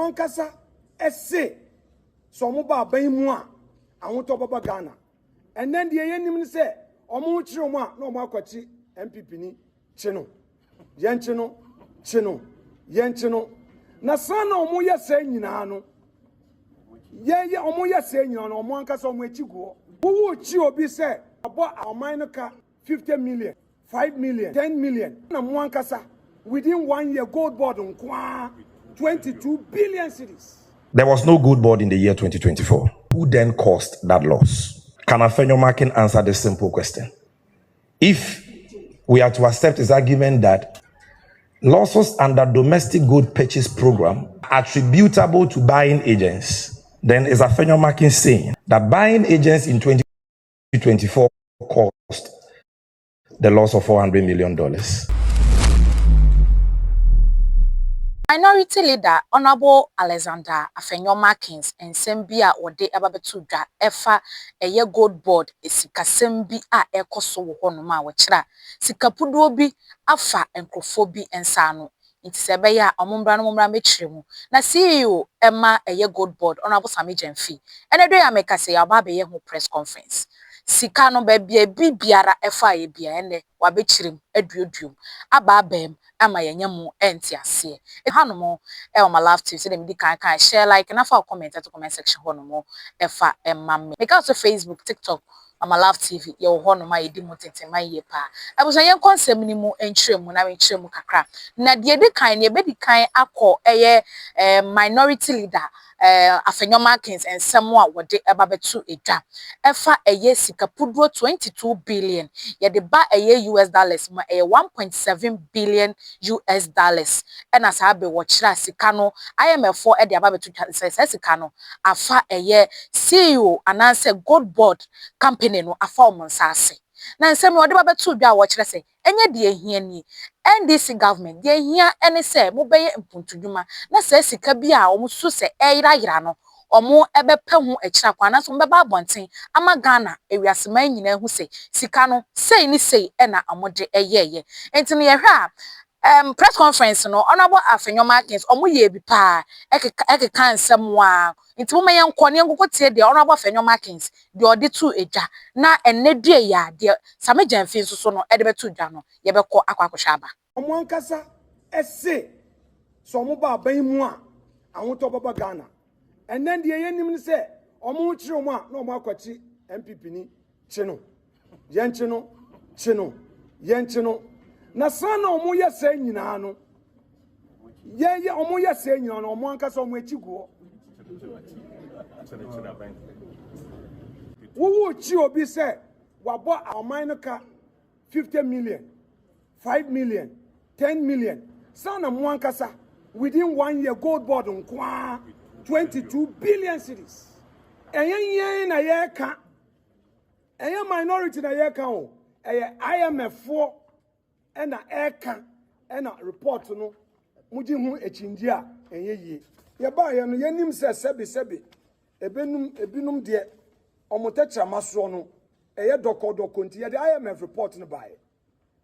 ankasa ese so mo ba ban mu a awon to baba Ghana and then the yenim ni say omo chiro mu a na omo akwachi NPP ni chino yenchino chino yenchino na sana omo yesa nyina no ye omo yesa nyina no omo ankasa omo echiguo wo chi obi say abo aman no ka 50 million 5 million 10 million na mo ankasa within 1 year gold board nkwa 22 billion cedis. There was no good board in the year 2024. Who then caused that loss? Can Afenyo-Markin answer this simple question? If we are to accept his argument that losses under domestic good purchase program attributable to buying agents, then is Afenyo-Markin saying that buying agents in 2024 caused the loss of $400 million? Minority Leader Honorable Alexander Afenyo-Markin and Sembia or de ababetu dwa efa eye gold board esikasem bi a ekoso wo honoma wechira sikapuduo bi afa enkrofo bi ensa no nti sebe ya omombra no mombra mechire mu na CEO ema eye gold board Honorable Sammy Gyamfi enedwe ya mekase ya ba be ye ho press conference sika no bebia bibiara efa ye bia ene wabechirem aduodum aba abem ama yenyamu enti ase hanumo o my love to say dem di kan share like na fa comment to comment section honumo efa emamme make out Facebook TikTok my love TV ye honuma ye di motete ma ye pa abuso ye konsem ni mu entrem na entrem kakra na de di kan ne be di kan akọ eye minority leader Afenyo-Markin and Samuel wode ebabetu edwa efa eye sikapuduo 22 billion ye de ba eye US dollars ma eye 1.7 billion US dollars ena sa be wo kira sika no IMF for e de ababetu se sika no afa eye CEO ananse gold board company no afa omonsase na nsem wode babetu dwa wo kira se enye de ehia ni NDC government de ehia ene se mo beye mpuntudwuma na se sika bi a omusu se eyira no omo ebepe hu ekira kwana so mbeba abonten ama Ghana ewiasema nyina hu se sika no sei ni sei ena amode eyeye enti ne yehwe a press conference no Honorable Afenyo-Markin omo ye bi pa ekeka nsem wa enti mo meyen kọ ne ngokotie de Honorable Afenyo-Markin de ode tu edwa na enedue ya de Sammy Gyamfi so no ede betu dwa no ye bekọ akwakohwa aba omo ankasa ese so omo ba ban mu a awon to baba Ghana and then the yenim ni say omo chiro mu a na omo akwachi NPP ni chino yenchino chino yenchino na sana omo yesa nyina no ye omo yesa nyina no omo ankasa omo echiguo wo chi obi say wabo aman no ka 50 million 5 million 10 million sana mo ankasa within 1 year gold board nkwa 22 billion cedis eyen na ye ka eyen minority na ye ka o IMF for ena eka ena report no muji hu echinji a enye ye ba ye no yenim se sebe ebinum de omotetra maso no eye doko nti ye de IMF report no bae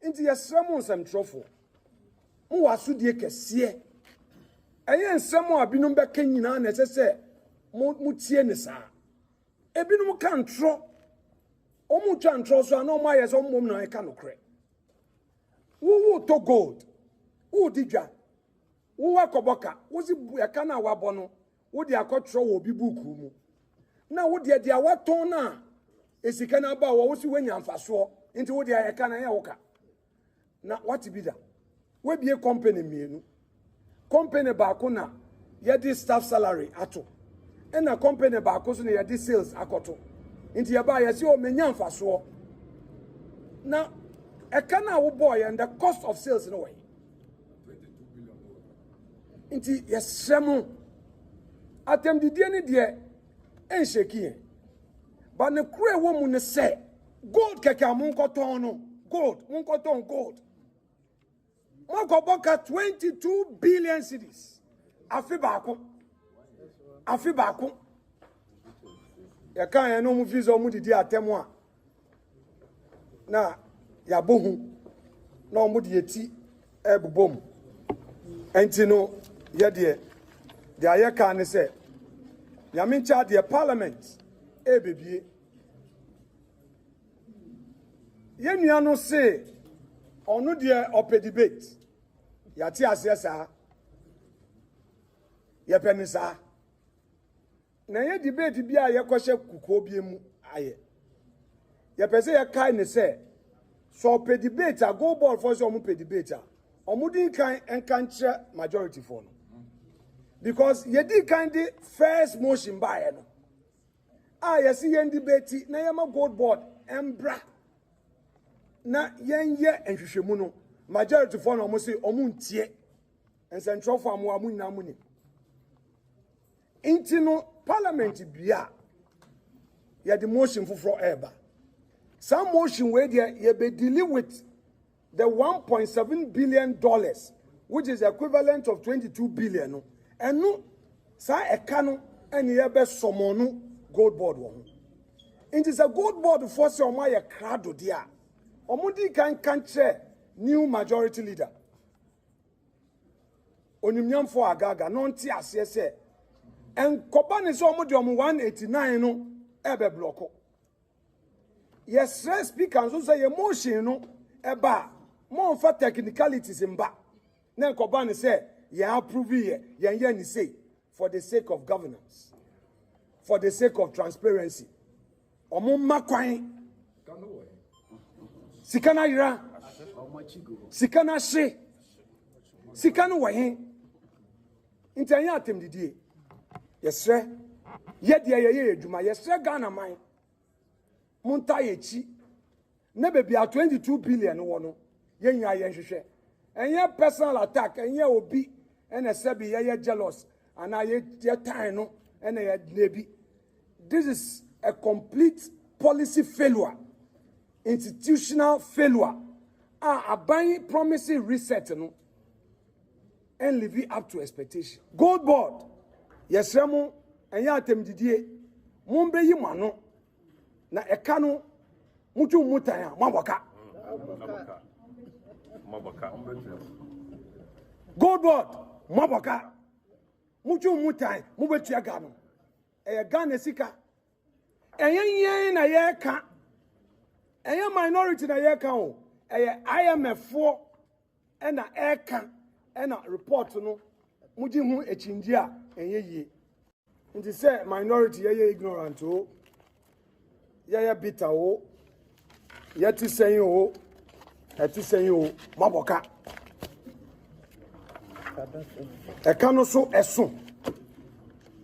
nti ye sremu nsem trofo mu waso die kese eye nsem a binum beka nyina na sese mu tie ne sa ebinum kan tro omu twa ntro so na omu ayeso mom na eka no kre wo to gold wo digwa wo wakoboka wo si eka na wabo no wo de akotro wo bi buku mu na wo de dia waton na esika na ba wo si wanya mfaso nti wo de eka na ya woka na what be da we be company mienu company ba ko na ye di staff salary ato and na company ba ko so na ye di sales akoto nti ye ba ye si o menya mfaso na eka na wo boy and the cost of sales no way 22 billion nti yesremu atem didie ni de en sheki ba ne kure wo mu ne se gold keke amunkoton no gold munkoton gold Mokoboka 22 billion cedis afi baako ya kan ya no mu fizo mu didi atemu a na ya bohu na mu de eti ebobom enti no ye de The Ayaka say, Yamincha, the parliament, baby. Yeniano say, on no dear open debate. Yati asesa. Yepenisa. Na ye debate bia ye kwahye kuko biemu aye. Ye pese ye kai ne say so pe debate a go ball for so omu pe debate a omu din kan enkanche majority for no. Because ye di kan the first motion by no. Ye see ye debate na ye ma gold board embra. Na yen ye enhwehwemu no majority for no omu say omu ntie. Ensentro for amu amu nyina amu ni. Inti no parliament bia ye the motion for eba. Some motion where you be dealing with the $1.7 billion, which is equivalent of 22 billion. And no, sa ekano and ye be somono gold board one. It is a gold board for some my crowd dia. Omudi can chair new majority leader. Onimnyam for agaga non ti asese. And Kobani so omudi 189 no ebe bloko. Yes, speaker so say emotion no eba more for technicalities in ba. Then Kobani say ye approve ye ni say for the sake of governance, for the sake of transparency. Omo makwan sikana ira sikana she sikana wahin intanya atem didie yesre ye ye adwuma yesre Ghana man Munta yechi ne baby a 22 billion wono yenya yenhwehwe enye personal attack enye obi ene sebi ye jealous and ye time no ene ye nebi. This is a complete policy failure, institutional failure. Aban promising reset no and live up to expectation. Gold board yesremo enye atem didie mumbe yi mano na ekano mutu mutaya mabaka gold board mabaka mutu mutai mubetu agano Ghana sika eyen na yeka eyen minority na yeka o IMF 4 na eka na report no muji hu echinji a enye nti say minority ye ignorant o ya bitter o ya ti sen o ati sen o maboka e kanu so esun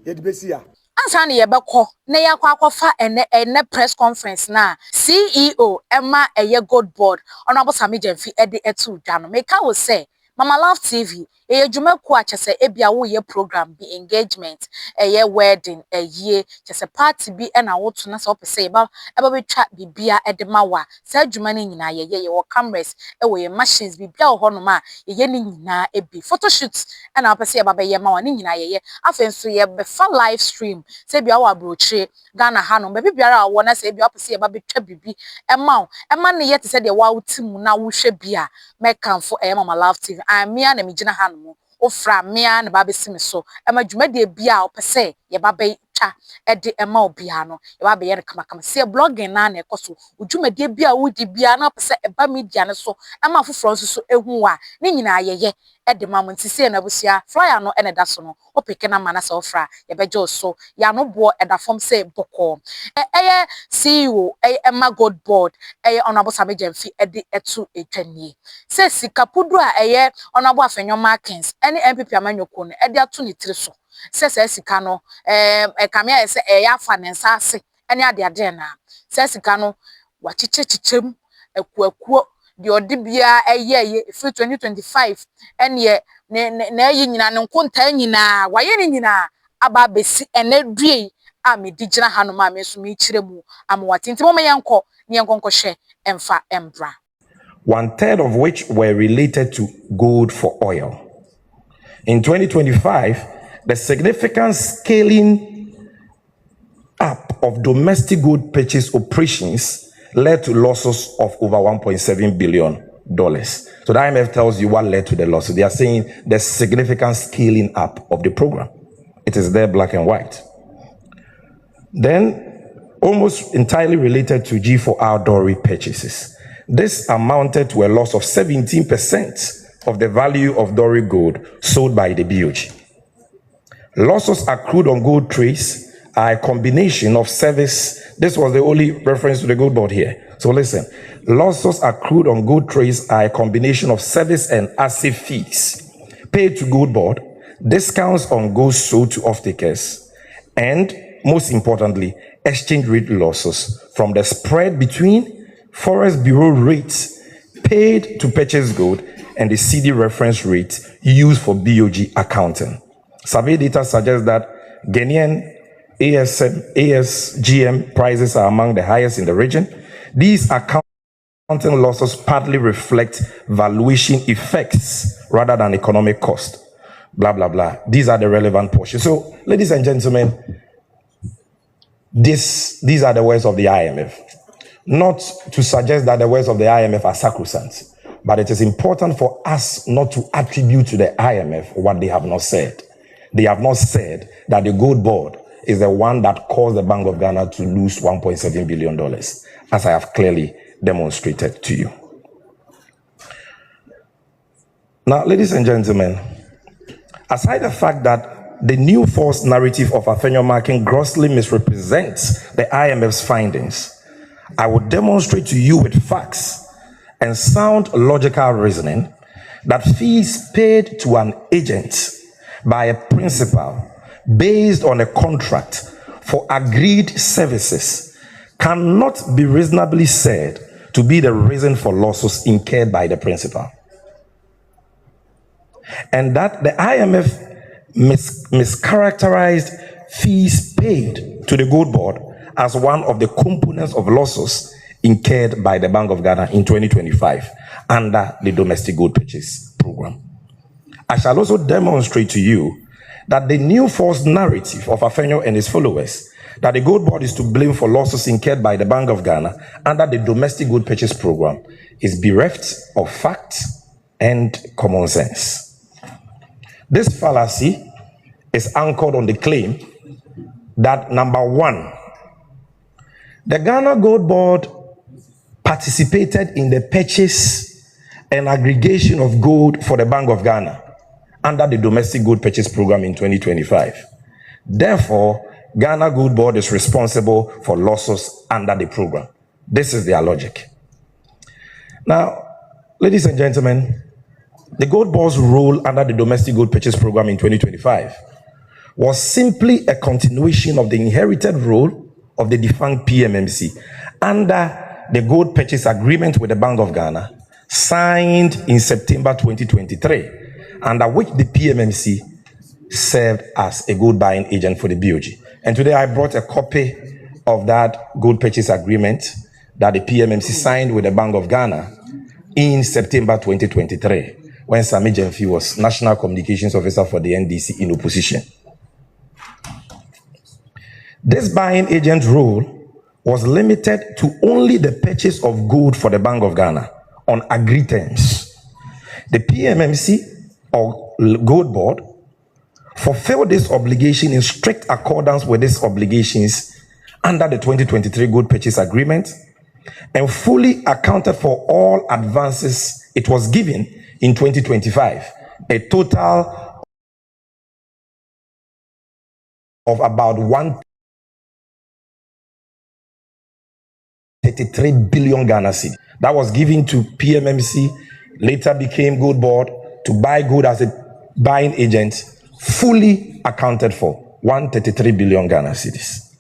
ye di besia ansa ne yebekọ na yakwa ene press conference na CEO Emma eye gold board Honorable Sammy Gyamfi ede etu dwa no meka wo say Mama Love TV ejuma ku achese ebia wo ye program bi engagement eye wedding eye chese party bi na wo to na so pese eba betwa bibia edema wa sa adwuma ni nyina ye wo cameras wo ye machines bibia wo hono ma ye ni nyina ebi photo shoots na wo pese eba be ye ma wa ni nyina ye afenso ye be fa live stream se bia wo abrochire Ghana hanom be biara wo na se bia wo pese eba betwa bibi ema ne ye te se de wa utimu na wo hwe bia mekanfo Mama Love TV amia na mijina hanom ofra mia na ba besimi so ema dwumade bia opese ye ba be twa ede ema obia no ye ba be ye kama se blogging na ekoso dwumade bia wodi bia na opese eba media ne so ema foforo so ehu a ne nyina ye ede ma monti se na busia flyer no ene da so no opeke na mana se ofra ye beje so ya no bo eda form se boko eye CEO Emma gold board Honorable Sammy Gyamfi ede etu etwanie se sikapudu a Honorable Afenyo-Markin any NPP amanyoko no ede ato ne tiri so se sika no kamia se afa ne nsase ene ade na se sika no wachichechichem ekuakuo de odibia free 2025 ene na yi nyina ne nkonta nyina waye ne nyina aba besi ene due a me digina hanoma me so me kiremu amwati ntimo me yenko ne yenkonkɔhwɛ emfa embra 1/3 of which were related to gold for oil. In 2025, the significant scaling up of domestic gold purchase operations led to losses of over $1.7 billion. So the IMF tells you what led to the loss. So they are saying the significant scaling up of the program. It is there, black and white. Then, almost entirely related to G4R Dory purchases. This amounted to a loss of 17% of the value of Dory gold sold by the BOG. Losses accrued on gold trace are a combination of service. This was the only reference to the gold board here. So listen, losses accrued on gold trace are a combination of service and asset fees paid to gold board, discounts on goods sold to off-takers, and most importantly, exchange rate losses from the spread between Forest Bureau rates paid to purchase gold and the CD reference rate used for BOG accounting. Survey data suggests that Ghanaian ASGM prices are among the highest in the region. These accounting losses partly reflect valuation effects rather than economic cost. Blah, blah, blah. These are the relevant portions. So, ladies and gentlemen, these are the words of the IMF. Not to suggest that the words of the IMF are sacrosanct, but it is important for us not to attribute to the IMF what they have not said. They have not said that the gold board is the one that caused the Bank of Ghana to lose $1.7 billion, as I have clearly demonstrated to you. Now, ladies and gentlemen, aside the fact that the new false narrative of Afenyo-Markin grossly misrepresents the IMF's findings, I will demonstrate to you with facts and sound logical reasoning that fees paid to an agent by a principal based on a contract for agreed services cannot be reasonably said to be the reason for losses incurred by the principal. And that the IMF mischaracterized fees paid to the gold board as one of the components of losses incurred by the Bank of Ghana in 2025 under the domestic gold purchase program. I shall also demonstrate to you that the new false narrative of Afenyo and his followers that the gold board is to blame for losses incurred by the Bank of Ghana under the domestic gold purchase program is bereft of fact and common sense. This fallacy is anchored on the claim that, number one, the Ghana Gold Board participated in the purchase and aggregation of gold for the Bank of Ghana under the domestic gold purchase program in 2025. Therefore, Ghana Gold Board is responsible for losses under the program. This is their logic. Now, ladies and gentlemen, the Gold Board's role under the domestic gold purchase program in 2025 was simply a continuation of the inherited role of the defunct PMMC under the gold purchase agreement with the Bank of Ghana, signed in September 2023, under which the PMMC served as a gold buying agent for the BOG. And today I brought a copy of that gold purchase agreement that the PMMC signed with the Bank of Ghana in September 2023, when Sammy Gyamfi was National Communications Officer for the NDC in opposition. This buying agent role was limited to only the purchase of gold for the Bank of Ghana on agreed terms. The PMMC or Gold Board fulfilled this obligation in strict accordance with these obligations under the 2023 gold purchase agreement and fully accounted for all advances it was given in 2025, a total of about 133 billion Ghana cedi. That was given to PMMC, later became Gold Board, to buy gold as a buying agent, fully accounted for 133 billion Ghana cedis.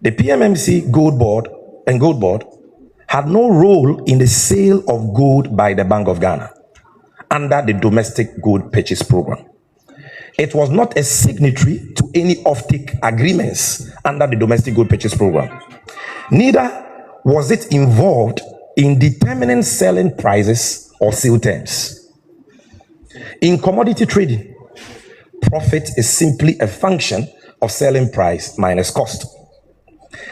The PMMC Gold Board and Gold Board had no role in the sale of gold by the Bank of Ghana under the domestic gold purchase program. It was not a signatory to any offtake agreements under the domestic gold purchase program. Neither was it involved in determining selling prices or sale terms. In commodity trading, profit is simply a function of selling price minus cost.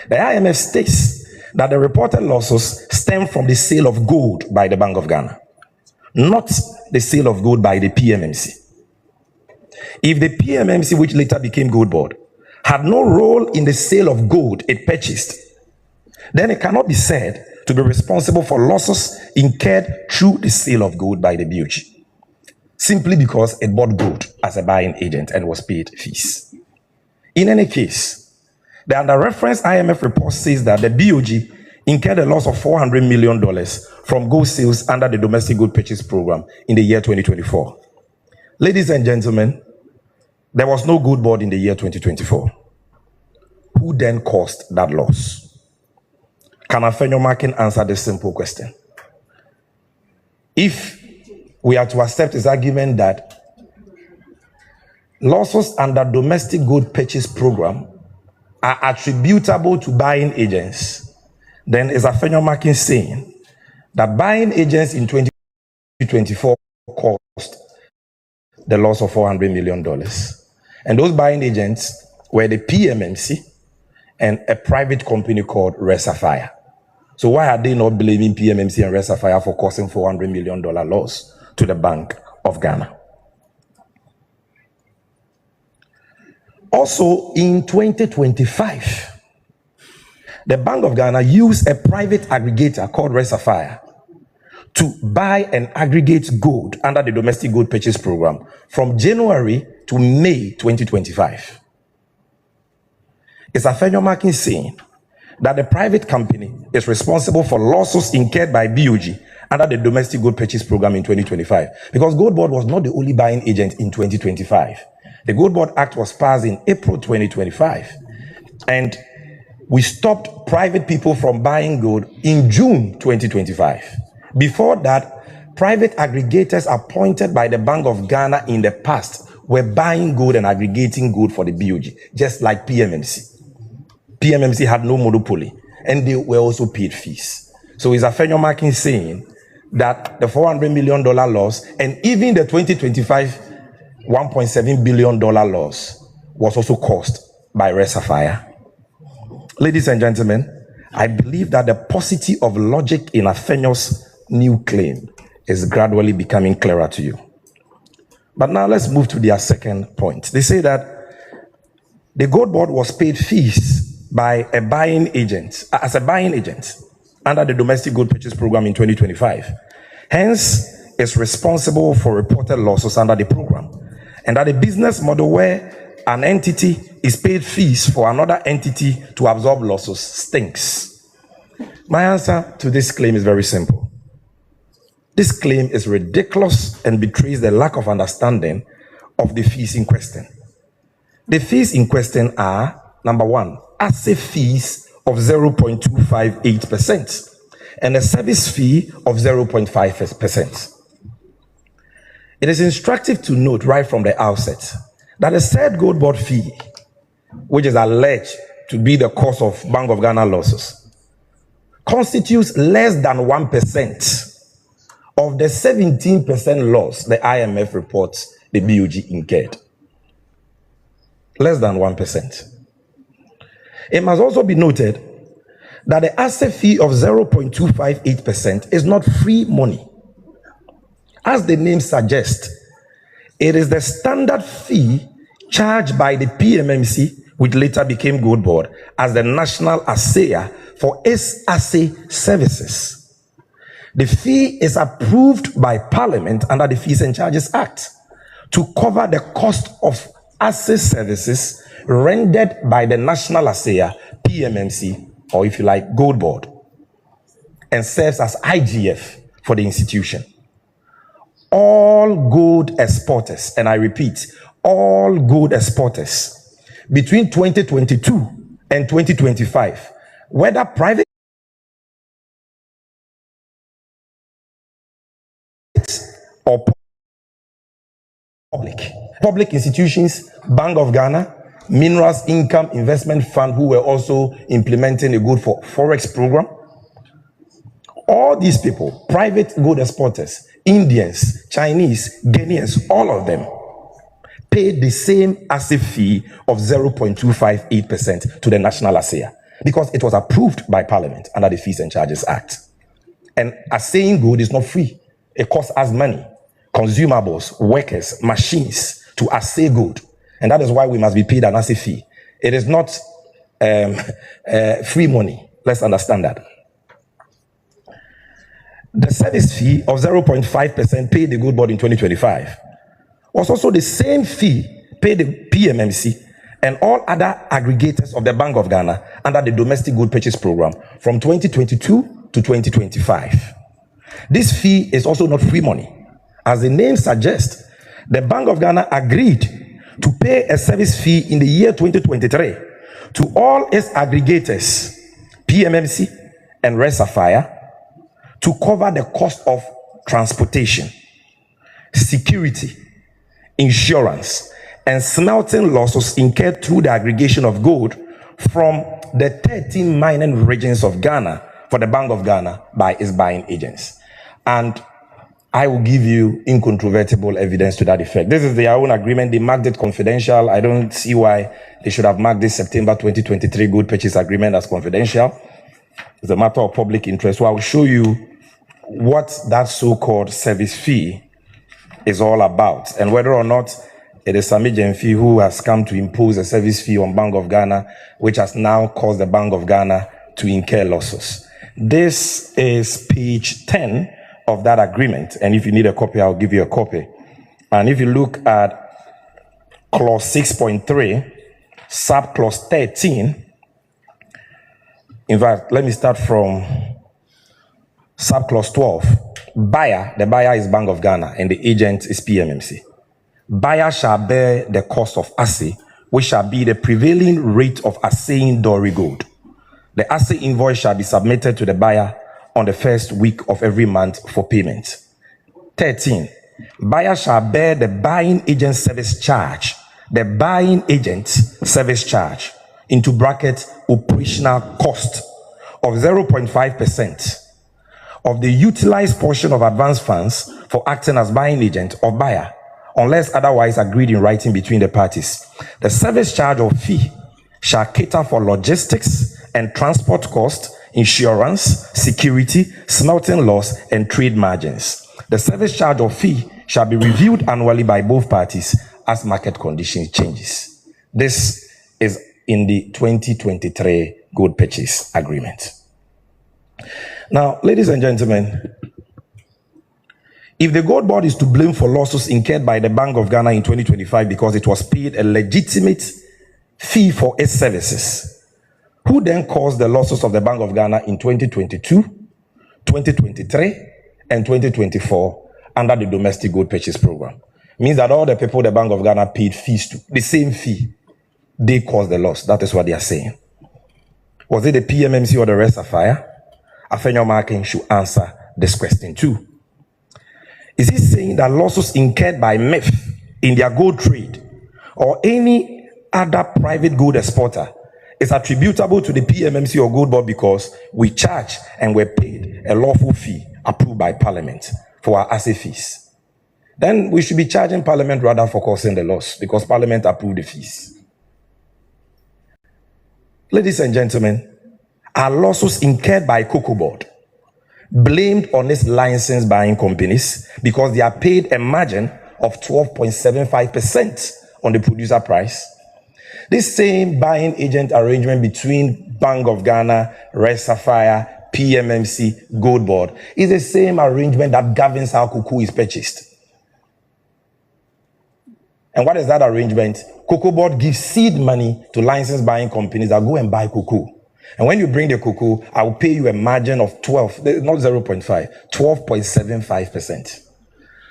The IMF states that the reported losses stem from the sale of gold by the Bank of Ghana, not the sale of gold by the PMMC. If the PMMC, which later became Gold Board, had no role in the sale of gold it purchased, then it cannot be said to be responsible for losses incurred through the sale of gold by the BOG, simply because it bought gold as a buying agent and was paid fees. In any case, the under-referenced IMF report says that the BOG incurred a loss of $400 million from gold sales under the domestic gold purchase program in the year 2024. Ladies and gentlemen, there was no gold board in the year 2024. Who then caused that loss? Can Afenyo-Markin answer this simple question? If we are to accept his argument that losses under domestic gold purchase program are attributable to buying agents, then is Afenyo-Markin saying that buying agents in 2024 caused the loss of $400 million? And those buying agents were the PMMC and a private company called Refuting. So why are they not blaming PMMC and Refuting for causing $400 million loss to the Bank of Ghana? Also, in 2025, the Bank of Ghana used a private aggregator called Refuting to buy and aggregate gold under the domestic gold purchase program from January to May 2025. Is Afenyo-Markin saying that the private company is responsible for losses incurred by BOG under the domestic gold purchase program in 2025? Because Gold Board was not the only buying agent in 2025. The Gold Board Act was passed in April 2025, and we stopped private people from buying gold in June 2025. Before that, private aggregators appointed by the Bank of Ghana in the past were buying gold and aggregating gold for the BOG, just like PMMC. PMMC had no monopoly, and they were also paid fees. So is Afenyo-Markin saying that the $400 million loss and even the 2025 $1.7 billion loss was also caused by Refuting? Ladies and gentlemen, I believe that the paucity of logic in Afenyo's new claim is gradually becoming clearer to you. But now let's move to their second point. They say that the Gold Board was paid fees by a buying agent, as a buying agent under the domestic gold purchase program in 2025. Hence, is responsible for reported losses under the program, and that a business model where an entity is paid fees for another entity to absorb losses stinks. My answer to this claim is very simple. This claim is ridiculous and betrays the lack of understanding of the fees in question. The fees in question are, number one, asset fees of 0.258% and a service fee of 0.5%. It is instructive to note right from the outset that the said Gold Board fee, which is alleged to be the cause of Bank of Ghana losses, constitutes less than 1% of the 17% loss the IMF reports the BOG incurred. Less than 1%. It must also be noted that the asset fee of 0.258% is not free money. As the name suggests, it is the standard fee charged by the PMMC, which later became Gold Board, as the national assayer for its assay services. The fee is approved by Parliament under the Fees and Charges Act to cover the cost of assay services rendered by the national assayer, PMMC, or if you like, Gold Board, and serves as IGF for the institution. All gold exporters, and I repeat, all gold exporters between 2022 and 2025, whether private or public institutions, Bank of Ghana, Minerals Income Investment Fund, who were also implementing a gold for Forex program. All these people, private gold exporters, Indians, Chinese, Ghanaians, all of them paid the same asset fee of 0.258% to the national assayer because it was approved by Parliament under the Fees and Charges Act. And assaying gold is not free. It costs us money, consumables, workers, machines to assay gold. And that is why we must be paid an assay fee. It is not free money. Let's understand that. The service fee of 0.5% paid the Gold Board in 2025 was also the same fee paid the PMMC and all other aggregators of the Bank of Ghana under the Domestic Gold Purchase Program from 2022 to 2025. This fee is also not free money. As the name suggests, the Bank of Ghana agreed to pay a service fee in the year 2023 to all its aggregators, PMMC and Refuting, to cover the cost of transportation, security, insurance, and smelting losses incurred through the aggregation of gold from the 13 mining regions of Ghana for the Bank of Ghana by its buying agents. And I will give you incontrovertible evidence to that effect. This is their own agreement. They marked it confidential. I don't see why they should have marked this September 2023 gold purchase agreement as confidential. It's a matter of public interest. So I will show you what that so-called service fee is all about, and whether or not it is Sammy Gyamfi who has come to impose a service fee on Bank of Ghana, which has now caused the Bank of Ghana to incur losses. This is page 10 of that agreement, and if you need a copy, I'll give you a copy. And if you look at clause 6.3, sub clause 13, in fact, let me start from subclause 12. Buyer, the buyer is Bank of Ghana and the agent is PMMC. Buyer shall bear the cost of assay, which shall be the prevailing rate of assaying Dory gold. The assay invoice shall be submitted to the buyer on the first week of every month for payment. 13. Buyer shall bear the buying agent service charge. The buying agent service charge into bracket operational cost of 0.5% of the utilized portion of advance funds for acting as buying agent or buyer, unless otherwise agreed in writing between the parties. The service charge or fee shall cater for logistics and transport cost, insurance, security, smelting loss, and trade margins. The service charge or fee shall be reviewed annually by both parties as market conditions changes. This is in the 2023 gold purchase agreement. Now, ladies and gentlemen, if the Gold Board is to blame for losses incurred by the Bank of Ghana in 2025 because it was paid a legitimate fee for its services, who then caused the losses of the Bank of Ghana in 2022, 2023, and 2024 under the Domestic Gold Purchase Program? Means that all the people the Bank of Ghana paid fees to, the same fee, they caused the loss. That is what they are saying. Was it the PMMC or the Refuting? Afenyo-Markin should answer this question too. Is he saying that losses incurred by MEF in their gold trade or any other private gold exporter is attributable to the PMMC or Gold Board because we charge and we're paid a lawful fee approved by Parliament for our assay fees? Then we should be charging Parliament rather for causing the loss because Parliament approved the fees. Ladies and gentlemen, are losses incurred by Cocoa Board blamed on its license buying companies because they are paid a margin of 12.75% on the producer price? This same buying agent arrangement between Bank of Ghana, Refuting, PMMC, Gold Board is the same arrangement that governs how cocoa is purchased. And what is that arrangement? Cocoa Board gives seed money to license buying companies that go and buy cocoa. And when you bring the cocoa, I will pay you a margin of 12, not 0.5, 12.75%.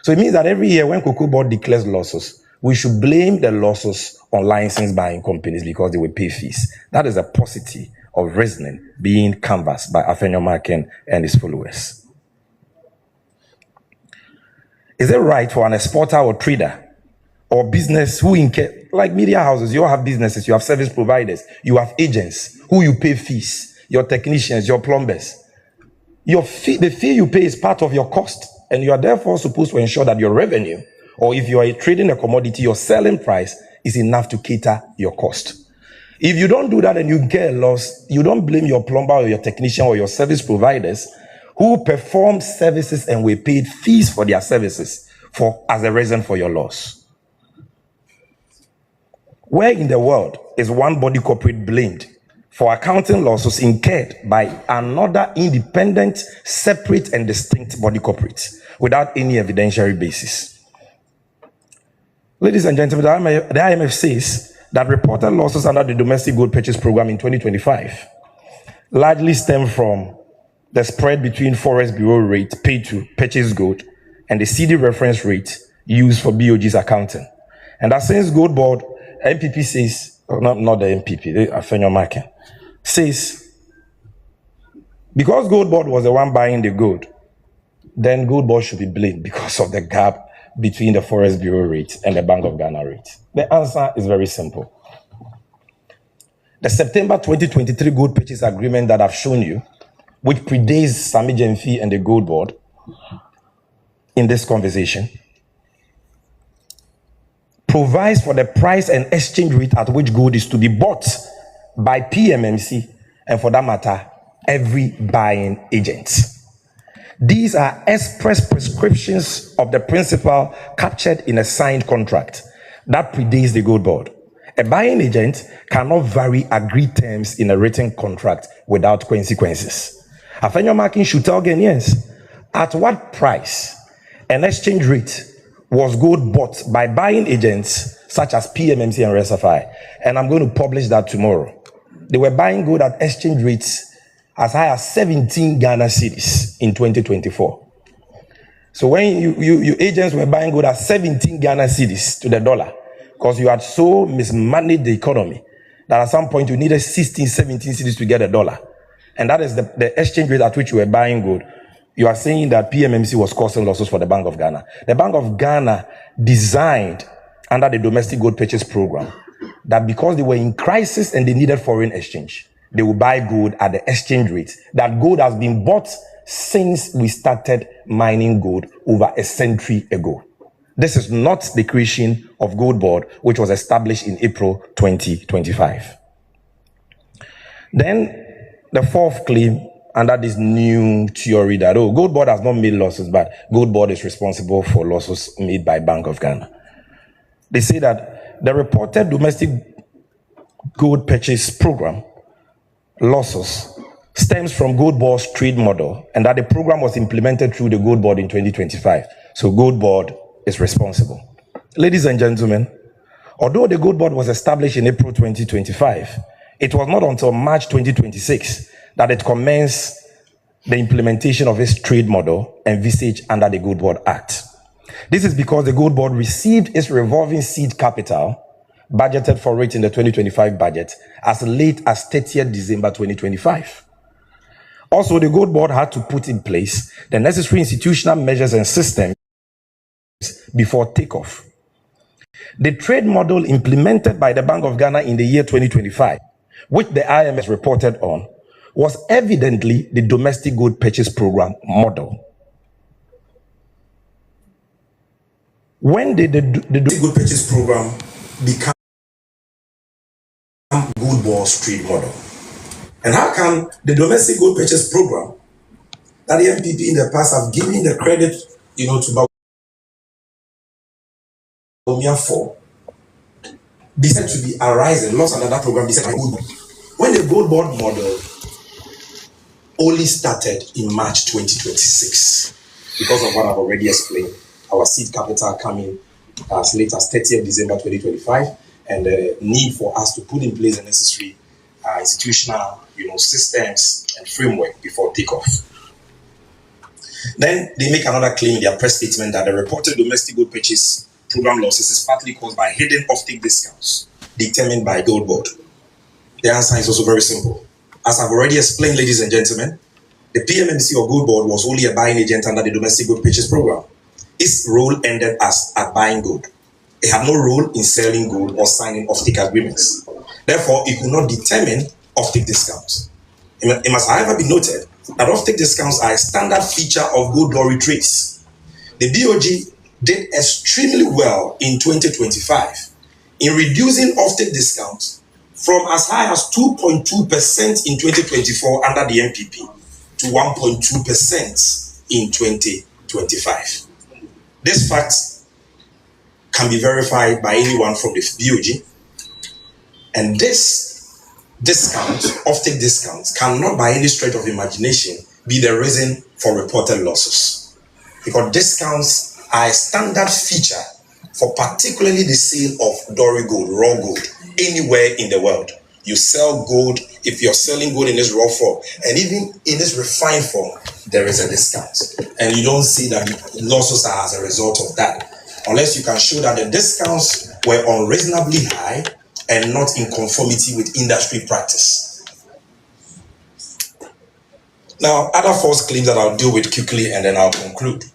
So it means that every year when Cocoa Board declares losses, we should blame the losses on license buying companies because they will pay fees. That is a paucity of reasoning being canvassed by Afenyo-Markin and his followers. Is it right for an exporter or trader or business who like media houses, you all have businesses, you have service providers, you have agents who you pay fees, your technicians, your plumbers. Your fee, the fee you pay is part of your cost, and you are therefore supposed to ensure that your revenue, or if you are trading a commodity, your selling price is enough to cater your cost. If you don't do that and you get a loss, you don't blame your plumber or your technician or your service providers who perform services and were paid fees for their services as a reason for your loss. Where in the world is one body corporate blamed for accounting losses incurred by another independent, separate, and distinct body corporate without any evidentiary basis? Ladies and gentlemen, the IMF says that reported losses under the domestic gold purchase program in 2025 largely stem from the spread between Forex Bureau rate paid to purchase gold and the CD reference rate used for BOG's accounting. And that since Gold Board, NPP says, not the NPP, the Afenyo-Markin, says, because Gold Board was the one buying the gold, then Gold Board should be blamed because of the gap between the Forex Bureau rate and the Bank of Ghana rate. The answer is very simple. The September 2023 gold purchase agreement that I've shown you, which predates Sammy Gyamfi and the Gold Board in this conversation, provides for the price and exchange rate at which gold is to be bought by PMMC and, for that matter, every buying agent. These are express prescriptions of the principle captured in a signed contract that predates the Gold Board. A buying agent cannot vary agreed terms in a written contract without consequences. Afenyo-Markin should tell Ghanaians at what price and exchange rate was gold bought by buying agents such as PMMC and RSFI. And I'm going to publish that tomorrow. They were buying gold at exchange rates as high as 17 Ghana cedis in 2024. So when you agents were buying gold at 17 Ghana cedis to the dollar, because you had so mismanaged the economy that at some point you needed 16, 17 cedis to get a dollar. And that is the exchange rate at which you were buying gold. You are saying that PMMC was causing losses for the Bank of Ghana. The Bank of Ghana designed under the domestic gold purchase program that because they were in crisis and they needed foreign exchange, they will buy gold at the exchange rate. That gold has been bought since we started mining gold over a century ago. This is not the creation of Gold Board, which was established in April 2025. Then the fourth claim under this new theory that, Gold Board has not made losses, but Gold Board is responsible for losses made by Bank of Ghana. They say that the reported domestic gold purchase program losses stems from Gold Board's trade model and that the program was implemented through the Gold Board in 2025. So Gold Board is responsible. Ladies and gentlemen, although the Gold Board was established in April 2025, it was not until March 2026 that it commenced the implementation of its trade model envisaged under the Gold Board Act. This is because the Gold Board received its revolving seed capital budgeted for it in the 2025 budget as late as 30th December 2025. Also, the Gold Board had to put in place the necessary institutional measures and systems before takeoff. The trade model implemented by the Bank of Ghana in the year 2025, which the IMF reported on, was evidently the domestic gold purchase program model. When did the domestic gold purchase program become Gold Board's trade model? And how come the domestic gold purchase program that the NPP in the past have given the credit, to for be said to be arising, lost under that program, be said Gold Board. When the Gold Board model only started in March 2026, because of what I've already explained, our seed capital coming as late as 30th December 2025, and the need for us to put in place the necessary institutional, systems and framework before takeoff. Then they make another claim in their press statement that the reported domestic gold purchase program losses is partly caused by hidden offtake discounts determined by Gold Board. The answer is also very simple. As I've already explained, ladies and gentlemen, the PMMC or Gold Board was only a buying agent under the domestic gold purchase program. Its role ended at buying gold. It had no role in selling gold or signing offtake agreements. Therefore, it could not determine offtake discounts. It must, however, be noted that offtake discounts are a standard feature of gold glory trades. The BOG did extremely well in 2025 in reducing offtake discounts from as high as 2.2% in 2024 under the NPP to 1.2% in 2025. This fact can be verified by anyone from the BOG And this discount, offtake discounts, cannot by any stretch of imagination be the reason for reported losses. Because discounts are a standard feature for particularly the sale of Dory gold, raw gold, anywhere in the world. You sell gold, if you're selling gold in its raw form, and even in its refined form, there is a discount. And you don't see that losses are as a result of that, unless you can show that the discounts were unreasonably high and not in conformity with industry practice. Now, other false claims that I'll deal with quickly and then I'll conclude.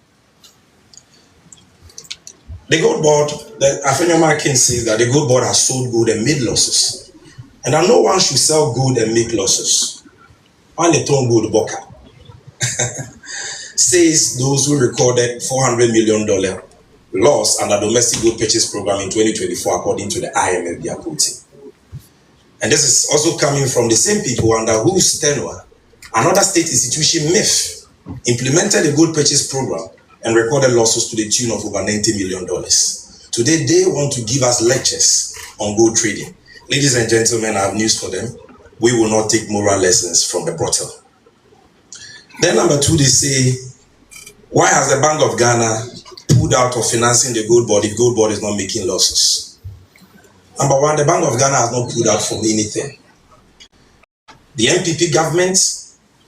The Gold Board, the Afenyo-Markin says that the Gold Board has sold gold and made losses. And that no one should sell gold and make losses. When they turn gold boka, says those who recorded $400 million loss under domestic gold purchase program in 2024, according to the IMF they are quoting. And this is also coming from the same people under whose tenure another state institution, MIF, implemented the gold purchase program and recorded losses to the tune of over $90 million. Today, they want to give us lectures on gold trading. Ladies and gentlemen, I have news for them. We will not take moral lessons from the brothel. Then number two, they say, why has the Bank of Ghana pulled out of financing the Gold Board if Gold Board is not making losses? Number one, the Bank of Ghana has not pulled out from anything. The NPP government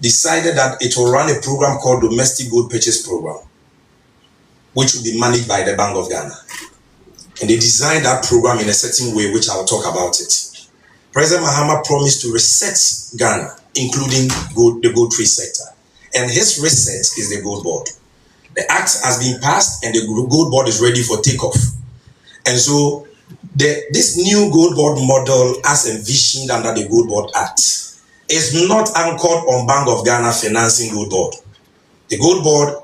decided that it will run a program called Domestic Gold Purchase Program, which will be managed by the Bank of Ghana. And they designed that program in a certain way, which I'll talk about it. President Mahama promised to reset Ghana, including the gold trade sector. And his reset is the Gold Board. The act has been passed and the Gold Board is ready for takeoff. And so this new Gold Board model, as envisioned under the Gold Board Act, is not anchored on Bank of Ghana financing Gold Board. The Gold Board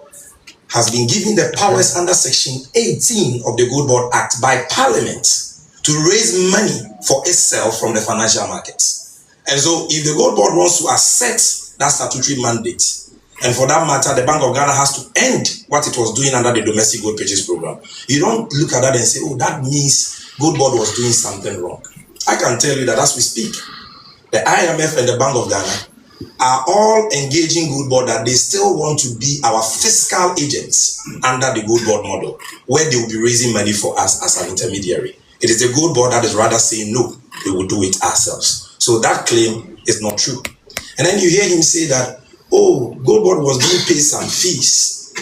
has been given the powers under Section 18 of the Gold Board Act by Parliament to raise money for itself from the financial markets. And so if the Gold Board wants to assert that statutory mandate, and for that matter, the Bank of Ghana has to end what it was doing under the Domestic Gold Purchase Program. You don't look at that and say, oh, that means Gold Board was doing something wrong. I can tell you that as we speak, the IMF and the Bank of Ghana are all engaging Gold Board that they still want to be our fiscal agents under the Gold Board model, where they will be raising money for us as an intermediary. It is the Gold Board that is rather saying, no, we will do it ourselves. So that claim is not true. And then you hear him say that, oh, Gold Board was being paid some fees,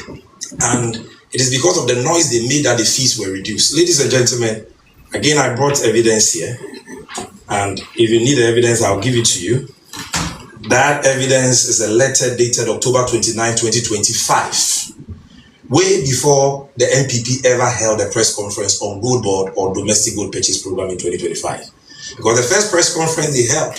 and it is because of the noise they made that the fees were reduced. Ladies and gentlemen, again, I brought evidence here, and if you need the evidence, I'll give it to you. That evidence is a letter dated October 29, 2025, way before the NPP ever held a press conference on Gold Board or Domestic Gold Purchase Program in 2025. Because the first press conference they held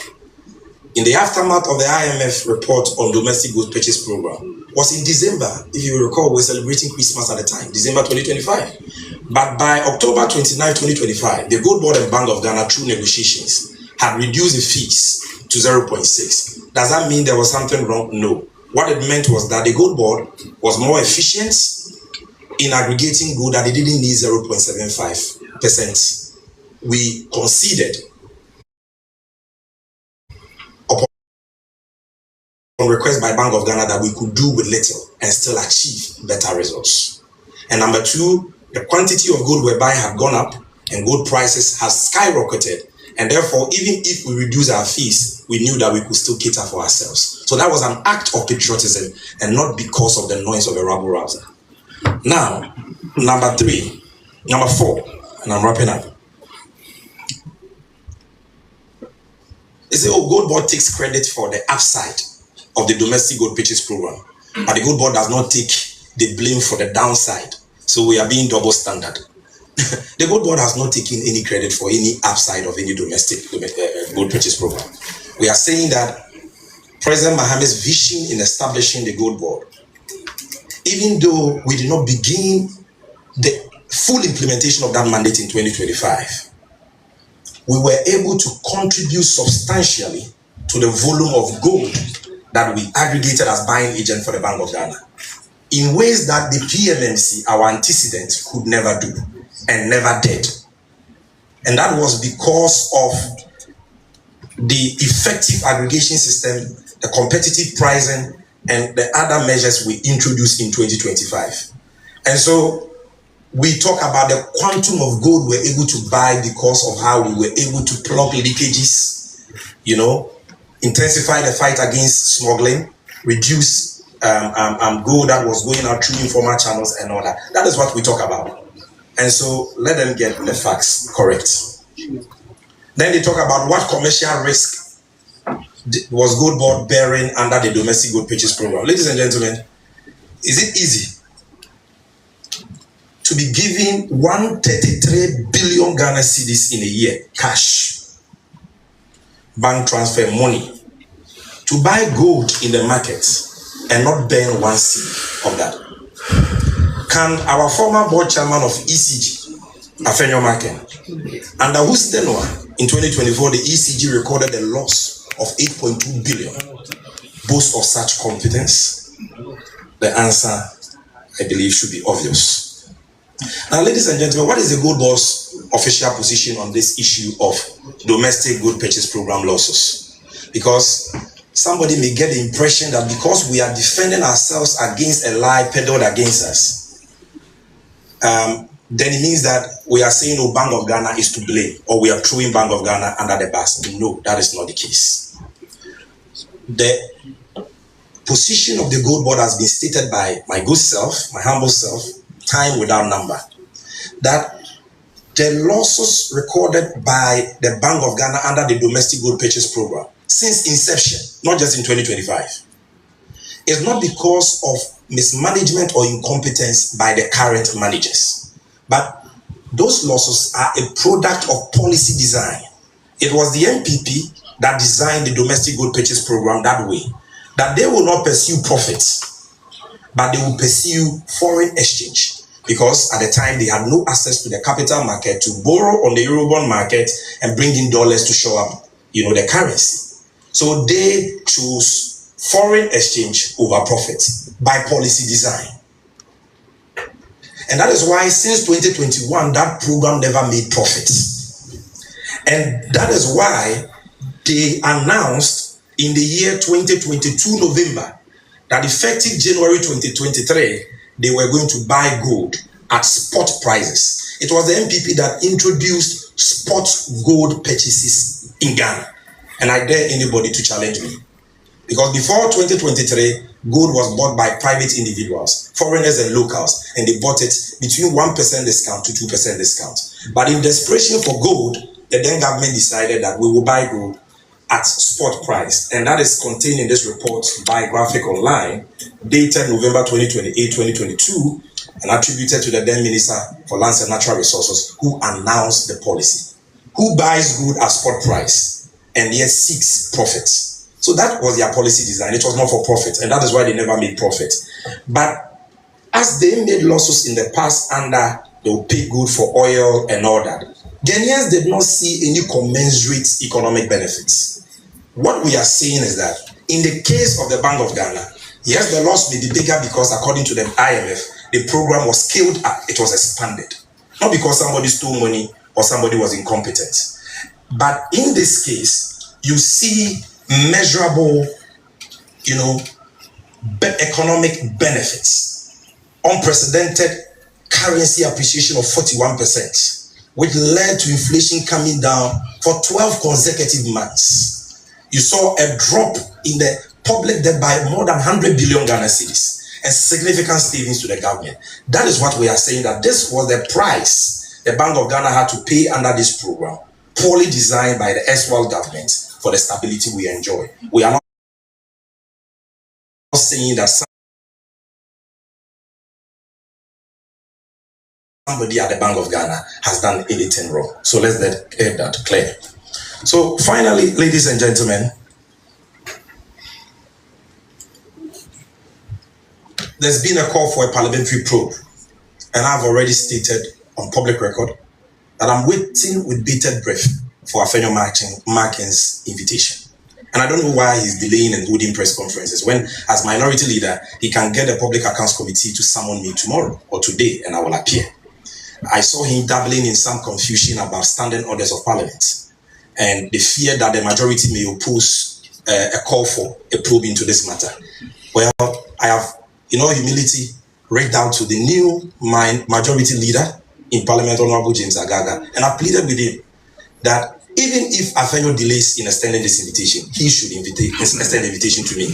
in the aftermath of the IMF report on Domestic Gold Purchase Program was in December. If you recall, we were celebrating Christmas at the time, December 2025. But by October 29, 2025, the Gold Board and Bank of Ghana, through negotiations, had reduced the fees to 0.6. Does that mean there was something wrong? No. What it meant was that the Gold Board was more efficient in aggregating gold, that they didn't need 0.75%. We conceded upon request by Bank of Ghana that we could do with little and still achieve better results. And number two, the quantity of gold we're buying had gone up and gold prices has skyrocketed. And therefore, even if we reduce our fees, we knew that we could still cater for ourselves. So that was an act of patriotism and not because of the noise of a rabble-rouser. Now, number four, and I'm wrapping up. They say, oh, Gold Board takes credit for the upside of the Domestic Gold Purchase Program, but the Gold Board does not take the blame for the downside. So we are being double standard. The Gold Board has not taken any credit for any upside of any domestic gold purchase program. We are saying that President Mahama's vision in establishing the Gold Board, even though we did not begin the full implementation of that mandate in 2025, we were able to contribute substantially to the volume of gold that we aggregated as buying agent for the Bank of Ghana in ways that the PMMC, our antecedent, could never do and never did. And that was because of the effective aggregation system, the competitive pricing, and the other measures we introduced in 2025. And so we talk about the quantum of gold we're able to buy because of how we were able to plug leakages, intensify the fight against smuggling, reduce gold that was going out through informal channels and all that. That is what we talk about. And so let them get the facts correct. Then they talk about what commercial risk was GOLDBOD bearing under the domestic gold purchase program. Ladies and gentlemen, is it easy to be giving 133 billion Ghana cedis in a year, cash, bank transfer money, to buy gold in the market and not burn 1 cedi of that? Can our former board chairman of ECG, Afenyo-Markin, under whose tenure in 2024 the ECG recorded a loss of 8.2 billion, boast of such competence? The answer, I believe, should be obvious. Now, ladies and gentlemen, what is the GOLDBOD's official position on this issue of domestic gold purchase program losses? Because somebody may get the impression that because we are defending ourselves against a lie peddled against us, then it means that we are saying, oh, Bank of Ghana is to blame, or we are throwing Bank of Ghana under the bus. No, that is not the case. The position of the GOLDBOD has been stated by my good self, my humble self, time without number, that the losses recorded by the Bank of Ghana under the domestic gold purchase program since inception, not just in 2025, is not because of mismanagement or incompetence by the current managers, but those losses are a product of policy design. It was the NPP that designed the domestic gold purchase program that way, that they will not pursue profits, but they will pursue foreign exchange, because at the time they had no access to the capital market to borrow on the Eurobond market and bring in dollars to show up, the currency. So they chose foreign exchange over profits by policy design. And that is why since 2021, that program never made profits. And that is why they announced in the year 2022 November that effective January 2023, they were going to buy gold at spot prices. It was the NPP that introduced spot gold purchases in Ghana. And I dare anybody to challenge me. Because before 2023, gold was bought by private individuals, foreigners and locals, and they bought it between 1% discount to 2% discount. But in desperation for gold, the then government decided that we will buy gold at spot price. And that is contained in this report by Graphic Online, dated November 2028, 2022, and attributed to the then Minister for Lands and Natural Resources, who announced the policy. Who buys gold at spot price and yet seeks profits? So that was their policy design. It was not for profit, and that is why they never made profit. But as they made losses in the past under they would pay good for oil and all that, Ghanaians did not see any commensurate economic benefits. What we are saying is that in the case of the Bank of Ghana, yes, the loss may be bigger because according to the IMF, the program was scaled up, it was expanded. Not because somebody stole money or somebody was incompetent. But in this case, you see measurable, economic benefits, unprecedented currency appreciation of 41%, which led to inflation coming down for 12 consecutive months. You saw a drop in the public debt by more than 100 billion Ghana cedis and significant savings to the government. That is what we are saying, that this was the price the Bank of Ghana had to pay under this program, poorly designed by the erstwhile government, for the stability we enjoy. We are not saying that somebody at the Bank of Ghana has done anything wrong. So let's get that clear. So finally, ladies and gentlemen, there's been a call for a parliamentary probe, and I've already stated on public record that I'm waiting with bated breath for Afenyo-Markin's invitation. And I don't know why he's delaying and holding press conferences when, as minority leader, he can get the Public Accounts Committee to summon me tomorrow or today, and I will appear. I saw him dabbling in some confusion about standing orders of parliament. and they fear that the majority may oppose a call for a probe into this matter. Well, I have, in all humility, reached out to the new majority leader in Parliament, Honorable James Agaga, and I pleaded with him that even if Afenyo delays in extending this invitation, he should extend the invitation to me.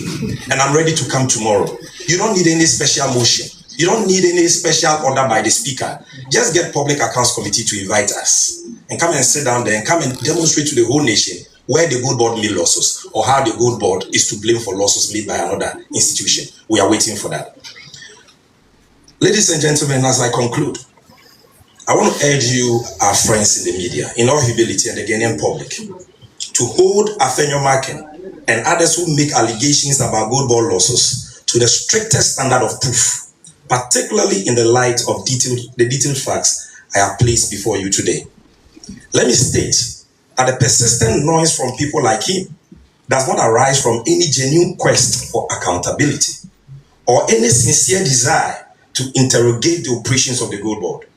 And I'm ready to come tomorrow. You don't need any special motion. You don't need any special order by the speaker. Just get Public Accounts Committee to invite us and come and sit down there and come and demonstrate to the whole nation where the Gold Board made losses or how the Gold Board is to blame for losses made by another institution. We are waiting for that. Ladies and gentlemen, as I conclude, I want to urge you, our friends in the media, in all humility and the Ghanaian public, to hold Afenyo-Markin and others who make allegations about Gold Board losses to the strictest standard of proof, particularly in the light of the detailed facts I have placed before you today. Let me state that the persistent noise from people like him does not arise from any genuine quest for accountability or any sincere desire to interrogate the operations of the Gold Board.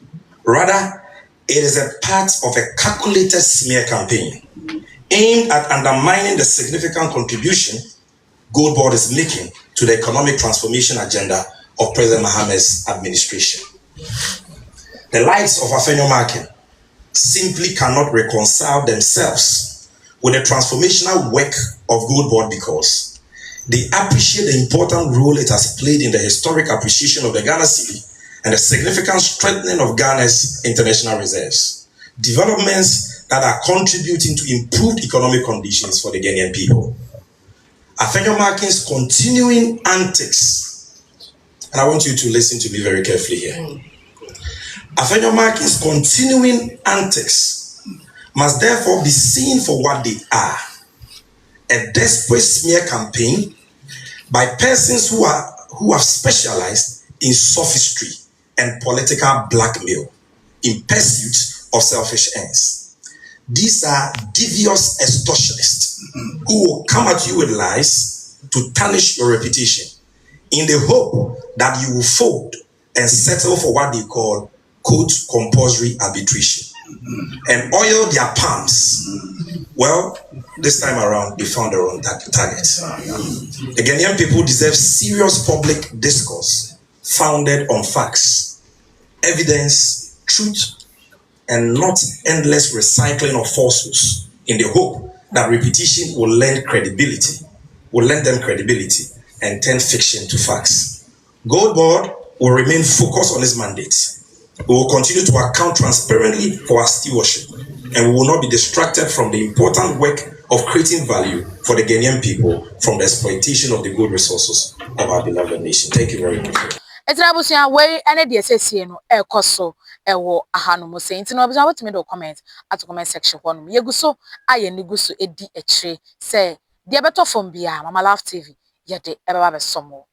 Rather, it is a part of a calculated smear campaign aimed at undermining the significant contribution Gold Board is making to the economic transformation agenda of President Mohammed's administration. The likes of Afenyo-Markin simply cannot reconcile themselves with the transformational work of Gold Board because they appreciate the important role it has played in the historic appreciation of the Ghana cedi and the significant strengthening of Ghana's international reserves, developments that are contributing to improved economic conditions for the Ghanaian people. Afenyo-Markin's continuing antics, and I want you to listen to me very carefully here. Afenyo-Markin's continuing antics must therefore be seen for what they are: a desperate smear campaign by persons who have specialized in sophistry and political blackmail in pursuit of selfish ends. These are devious extortionists who will come at you with lies to tarnish your reputation in the hope that you will fold and settle for what they call, quote, compulsory arbitration and oil their palms. Well, this time around, they found their own target. The Ghanaian people deserve serious public discourse founded on facts, evidence, truth, and not endless recycling of falsehoods in the hope that repetition will lend them credibility and turn fiction to facts. Gold Board will remain focused on its mandate. We will continue to account transparently for our stewardship, and we will not be distracted from the important work of creating value for the Ghanaian people from the exploitation of the gold resources of our beloved nation. Thank you very much. Etrabusia way ene de sesie no ekoso ewo ahanu mo se nti no obisa wetime do comment at comment section ho no yeguso aye ni guso edi ekire se de beto fom bia Mama Love TV ye de ebeba be somo